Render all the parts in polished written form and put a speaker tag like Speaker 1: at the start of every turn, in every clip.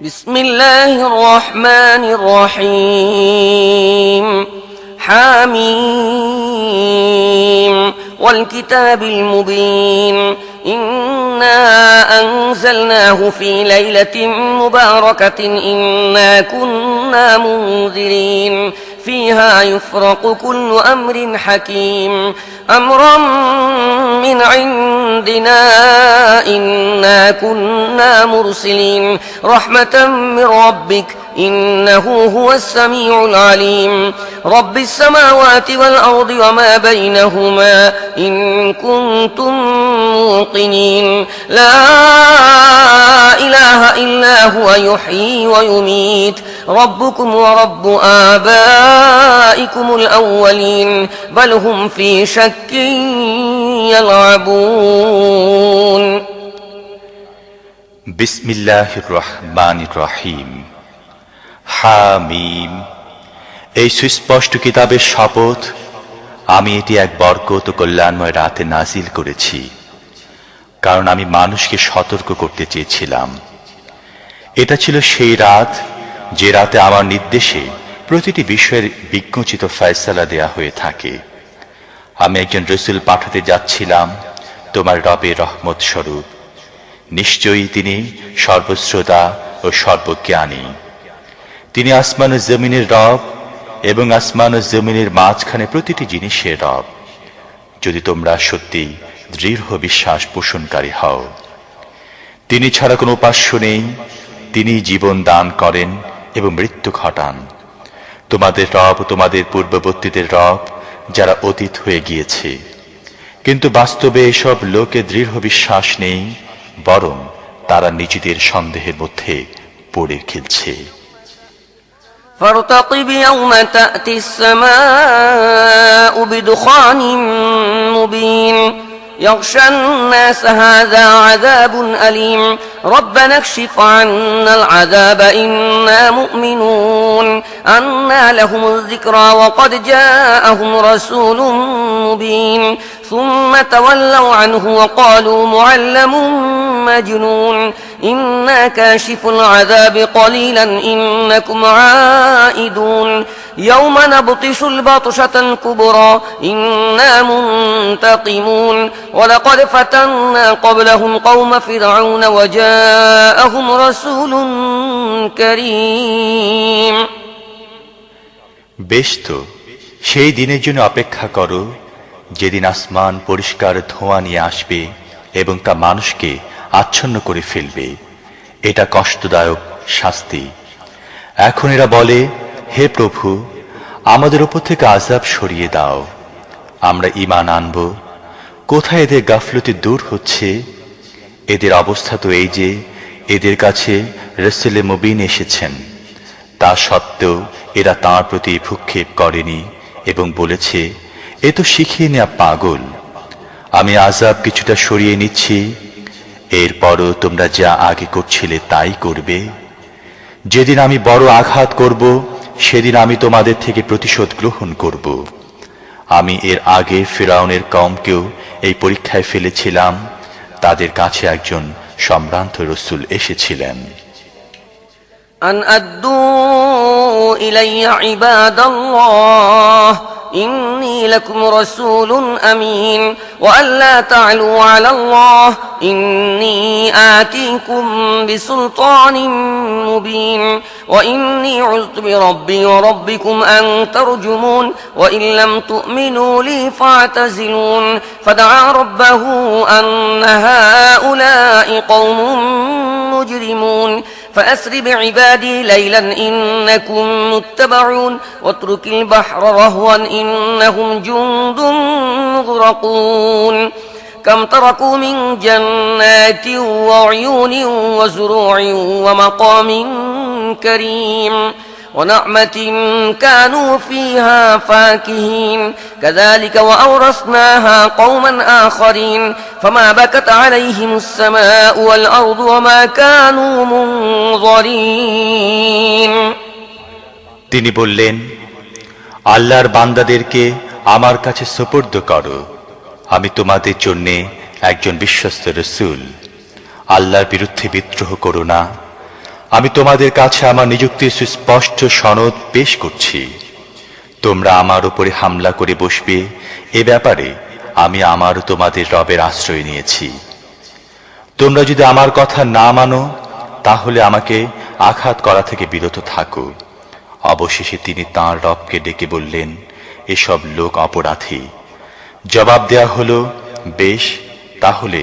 Speaker 1: بسم الله الرحمن الرحيم حميم والكتاب المبين إنا أنزلناه في ليلة مباركة إنا كنا منذرين فيها يفرق كل أمر حكيم أمرا من عندنا إنا كنا مرسلين رحمة من ربك إنه هو السميع العليم رب السماوات والأرض وما بينهما إن كنتم موقنين لا إله إلا هو يحيي ويميت ربكم ورب آبائكم الأولين بل هم في شك يلعبون
Speaker 2: بسم الله الرحمن الرحيم হামিম। এই সুস্পষ্ট কিতাবের শপথ, আমি এটি এক বরকত ও কল্যাণময় রাতে নাজিল করেছি, কারণ আমি মানুষকে সতর্ক করতে চেয়েছিলাম। এটা ছিল সেই রাত যে রাতে আমার নির্দেশে প্রতিটি বিষয়ের বিজ্ঞোচিত ফয়সালা দেয়া হয়ে থাকে। আমি একজন রসুল পাঠাতে যাচ্ছিলাম তোমার রবের রহমত স্বরূপ। নিশ্চয়ই তিনি সর্বশ্রোতা ও সর্বজ্ঞানী। তিনি আসমান ও জমিনের রব এবং আসমান ও জমিনের মাঝখানে প্রতিটি জিনিসের রব, যদি তোমরা সত্যি দৃঢ় বিশ্বাস পোষণকারী হও। তিনি ছাড়া কোনো উপাস্য নেই, তিনি জীবন দান করেন এবং মৃত্যু ঘটান। তোমাদের রব তোমাদের পূর্ববর্তীদের রব, যারা অতীত হয়ে গিয়েছে। কিন্তু বাস্তবে এসব লোকে দৃঢ় বিশ্বাস নেই, বরং তারা নিজেদের সন্দেহের মধ্যে পড়ে খেলছে।
Speaker 1: فارتقب يوم تأتي السماء بدخان مبين يغشى الناس هذا عذاب أليم ربنا اكشف عنا العذاب إنا مؤمنون أنى لهم الذكرى وقد جاءهم رسول مبين ثم تولوا عنه وقالوا معلم مجنون إنا كاشف العذاب قليلا إنكم عائدون يوم نبطش البطشة الكبرى إنا منتقمون ولقد فتنا قبلهم قوم فرعون وجاءهم رسول كريم
Speaker 2: বেশ তো, সেই দিনের জন্য অপেক্ষা করো যেদিন আসমান পরিষ্কার ধোঁয়া নিয়ে আসবে এবং তা মানুষকে আচ্ছন্ন করে ফেলবে। এটা কষ্টদায়ক শাস্তি। এখন এরা বলে, হে প্রভু, আমাদের উপর থেকে আযাব সরিয়ে দাও, আমরা ঈমান আনব। কোথায় এদের গাফলতি দূর হচ্ছে? এদের অবস্থা তো এই যে এদের কাছে রাসূলে মুবিন এসেছেন, তা সত্ত্বেও এরা তাঁর প্রতি ভ্রুক্ষেপ করেনি এবং বলেছে, এ তো শিখিয়ে নেয়া পাগল। আমি আযাব কিছুটা সরিয়ে নিচ্ছি, এরপরও তোমরা যা আগে করছিলে তাই করবে। যেদিন আমি বড় আঘাত করব, সেদিন আমি তোমাদের থেকে প্রতিশোধ গ্রহণ করব। আমি এর আগে ফিরআউনের কওমকেও এই পরীক্ষায় ফেলেছিলাম। তাদের কাছে একজন সম্ভ্রান্ত রাসূল এসেছিলেন।
Speaker 1: أن أدوا إلي عباد الله إني لكم رسول أمين وأن لا تعلوا على الله إني آتيكم بسلطان مبين وإني عذت بربي وربكم أن ترجمون وإن لم تؤمنوا لي فاعتزلون فدعا ربه أن هؤلاء قوم مجرمون فأسر بعبادي ليلا إنكم متبعون واترك البحر رهوا إنهم جند مغرقون كم تركوا من جنات وعيون وزروع ومقام كريم ونعمة كانوا فيها فاكهين كذلك وأورثناها قوما آخرين فما بكت عليهم السماء والأرض وما كانوا منظرين
Speaker 2: তিনি বললেন, আল্লাহর বান্দাদেরকে আমার কাছে সুপুর্দ করো, আমি তোমাদের জন্য একজন বিশ্বস্ত রাসূল। আল্লাহর বিরুদ্ধে বিদ্রোহ করো না, আমি তোমাদের কাছে আমার নিযুক্তির সুস্পষ্ট সনদ পেশ করছি। তোমরা আমার উপরে হামলা করে বসবে, এ ব্যাপারে আমি আমার তোমাদের রবের আশ্রয় নিয়েছি। তোমরা যদি আমার কথা না মানো, তাহলে আমাকে আঘাত করা থেকে বিরত থাকো। অবশেষে তিনি তাঁর রবকে ডেকে বললেন, এসব লোক অপরাধী। জবাব দেয়া হলো, বেশ, তাহলে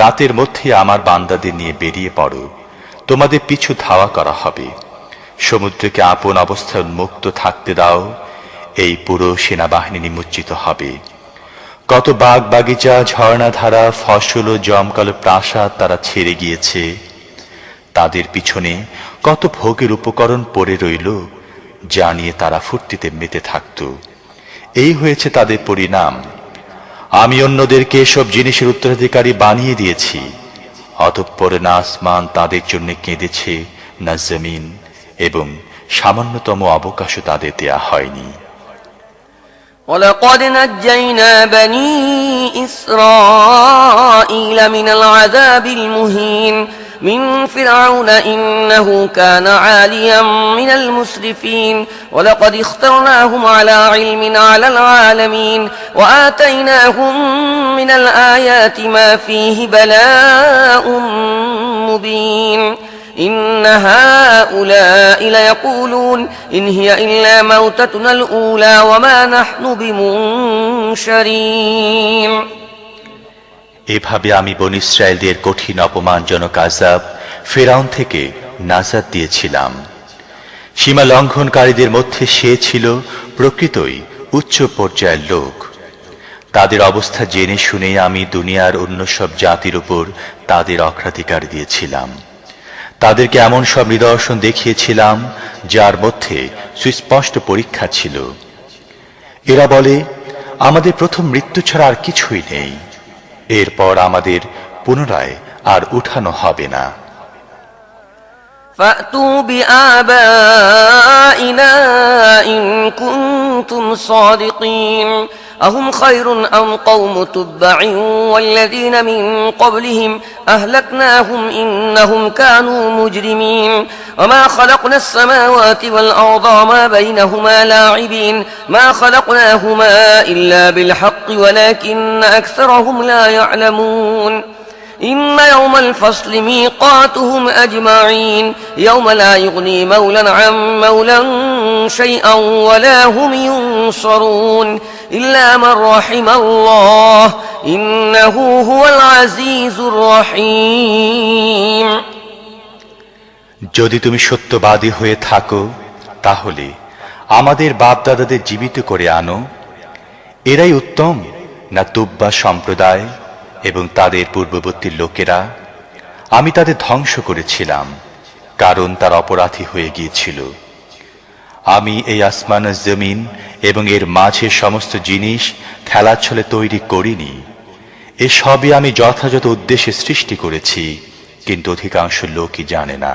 Speaker 2: রাতের মধ্যে আমার বান্দাদের নিয়ে বেরিয়ে পড়ো, তোমাদের পিছু ধাওয়া করা হবে। সমুদ্রকে আপন অবস্থায় উন্মুক্ত থাকতে দাও, এই পুরো সেনাবাহিনী নিমজ্জিত হবে। কত বাগ বাগিচা, ঝর্ণাধারা, ফসল ও জমকালো প্রাসাদ তারা ছেড়ে গিয়েছে। তাদের পিছনে কত ভোগের উপকরণ পড়ে রইল, যা নিয়ে তারা ফুর্তিতে মেতে থাকত। এই হয়েছে তাদের পরিণাম। আমি অন্যদেরকে এসব জিনিসের উত্তরাধিকারী বানিয়ে দিয়েছি, অতঃপর না আসমান তাদের জন্য কেঁদেছে, না জমিন, এবং সামান্যতম অবকাশও তাদের দেয়া হয়নি।
Speaker 1: ولقد نجينا بني إسرائيل من العذاب المهين من فرعون إنه كان عاليا من المسرفين ولقد اخترناهم على علم على العالمين وآتيناهم من الآيات ما فيه بلاء مبين إن هؤلاء ليقولون إن هي إلا موتتنا الأولى وما نحن بمنشرين।
Speaker 2: এভাবে আমি বনী ইসরায়েলদের কঠিন অপমানজনক আযাব ফিরআউন থেকে নাজাত দিয়েছিলাম। সীমা লঙ্ঘনকারীদের মধ্যে সে ছিল প্রকৃতই উচ্চ পর্যায়ের লোক। তাদের অবস্থা জেনে শুনে আমি দুনিয়ার অন্য সব জাতির উপর তাদের অগ্রাধিকার দিয়েছিলাম। তাদেরকে এমন সব নিদর্শন দেখিয়েছিলাম যার মধ্যে সুস্পষ্ট পরীক্ষা ছিল। এরা বলে, আমাদের প্রথম মৃত্যু ছাড়া আর কিছুই নেই, এরপর আমাদের পুনরায় আর উঠানো হবে না।
Speaker 1: فأتوا بآبائنا إن كنتم صادقين أهم خير أم قوم تبع والذين من قبلهم أهلكناهم إنهم كانوا مجرمين وما خلقنا السماوات والأرض وما بينهما لاعبين ما خلقناهما إلا بالحق ولكن أكثرهم لا يعلمون إن يوم الفصل ميقاتهم أجمعين يوم لا يغني مولا عن مولا شيئا ولا هم ينصرون إلا من رحم الله إنه هو العزيز الرحيم।
Speaker 2: যদি তুমি সত্যবাদী হয়ে থাকো, তাহলে আমাদের বাপদাদাদের জীবিত করে আনো। এরাই উত্তম, না তুব্বা সম্প্রদায় এবং তাদের পূর্ববর্তী লোকেরা? আমি তাদের ধ্বংস করেছিলাম, কারণ তার অপরাধী হয়ে গিয়েছিল। আমি এই আসমান জমিন এবং এর মাঝে সমস্ত জিনিস খেলাচ্ছলে তৈরি করিনি। এসবই আমি যথাযথ উদ্দেশ্যে সৃষ্টি করেছি, কিন্তু অধিকাংশ লোকই জানে না।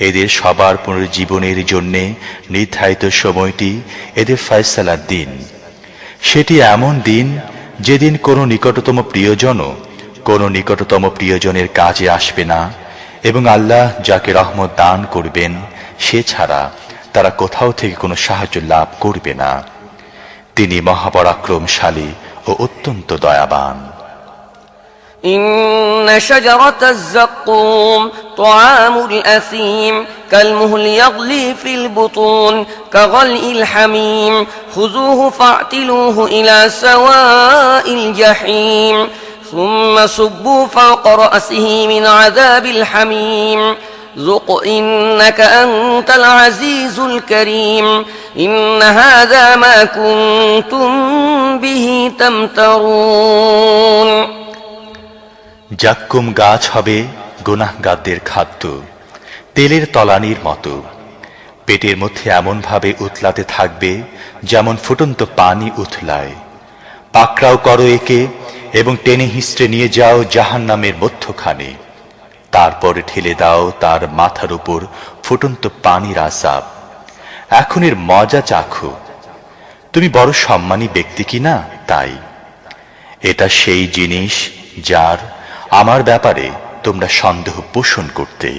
Speaker 2: এদের সবার পুনর্জীবনের জন্যে নির্ধারিত সময়টি এদের ফয়সালার দিন। সেটি এমন দিন যেদিন কোনো নিকটতম প্রিয়জনও কোনো নিকটতম প্রিয়জনের কাজে আসবে না, এবং আল্লাহ যাকে রহমত দান করবেন সে ছাড়া তারা কোথাও থেকে কোনো সাহায্য লাভ করবে না। তিনি মহাপরাক্রমশালী ও অত্যন্ত দয়াবান।
Speaker 1: إن شجرة الزقوم طعام الأثيم كالمهل يغلي في البطون كغلي الحميم خذوه فاعتلوه إلى سواء الجحيم ثم صبوا فوق رأسه من عذاب الحميم ذق إنك أنت العزيز الكريم إن هذا ما كنتم به تمترون।
Speaker 2: জাক্কুম গাছ হবে গুনাহগারদের খাদ্য, তেলের তলানির মতো। পেটের মধ্যে এমন ভাবে উতলাতে থাকবে যেমন ফুটন্ত পানি উথলায়। পাকড়াও করো একে এবং টেনে হিস্ট্রে নিয়ে যাও জাহান্নামের মধ্যখানে। তারপর ঠেলে দাও তার মাথার উপর ফুটন্ত পানির আযাব। এখন এর মজা চাখো। তুমি বড় সম্মানী ব্যক্তি কিনা তাই। এটা সেই জিনিস যার আমার ব্যাপারে তোমরা সন্দেহ পোষণ করতে।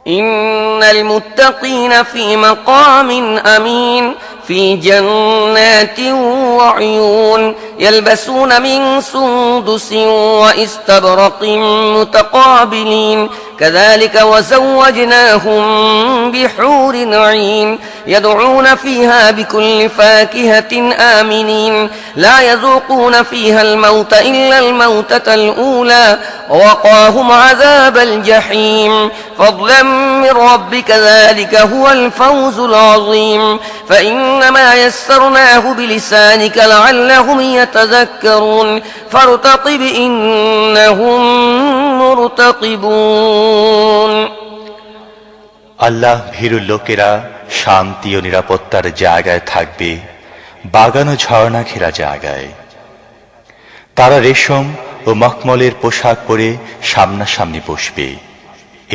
Speaker 1: إن المتقين في مقام أمين في جنات وعيون يلبسون من سندس واستبرق متقابلين كذلك وزوجناهم بحور عين يدعون فيها بكل فاكهة آمنين لا يذوقون فيها الموت إلا الموتة الأولى ووقاهم عذاب الجحيم فضلا من ربك ذلك هو الفوز العظيم فإنما يسرناه بلسانك لعلهم يتذكرون فارتقب إنهم مرتقبون
Speaker 2: আল্লাহ ভীরু লোকেরা শান্তি ও নিরাপত্তার জায়গায় থাকবে, বাগান ও ঝর্ণা ঘেরা জায়গায়। তারা রেশম ও মখমলের পোশাক পরে সামনাসামনি বসবে,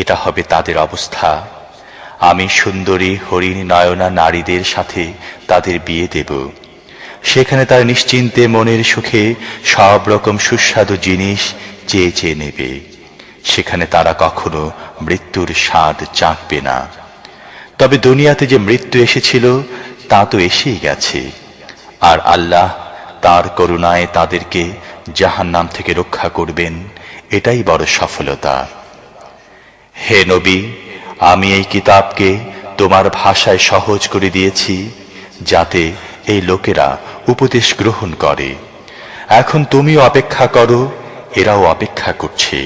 Speaker 2: এটা হবে তাদের অবস্থা। আমি সুন্দরী হরিণ নয়না নারীদের সাথে তাদের বিয়ে দেব। সেখানে তারা নিশ্চিন্তে মনের সুখে সব রকম সুস্বাদু জিনিস চেয়ে চেয়ে নেবে। সেখানে তারা কখনো মৃত্যুর স্বাদ চাখবে না। তবে দুনিয়াতে যে মৃত্যু এসেছিল তা তো এসেই গেছে, আর আল্লাহ তার করুণায় তাদেরকে জাহান্নাম থেকে রক্ষা করবেন, এটাই বড় সফলতা। হে নবী, আমি এই কিতাবকে তোমার ভাষায় সহজ করে দিয়েছি যাতে এই লোকেরা উপদেশ গ্রহণ করে। এখন তুমিও অপেক্ষা করো, এরাও অপেক্ষা করছে।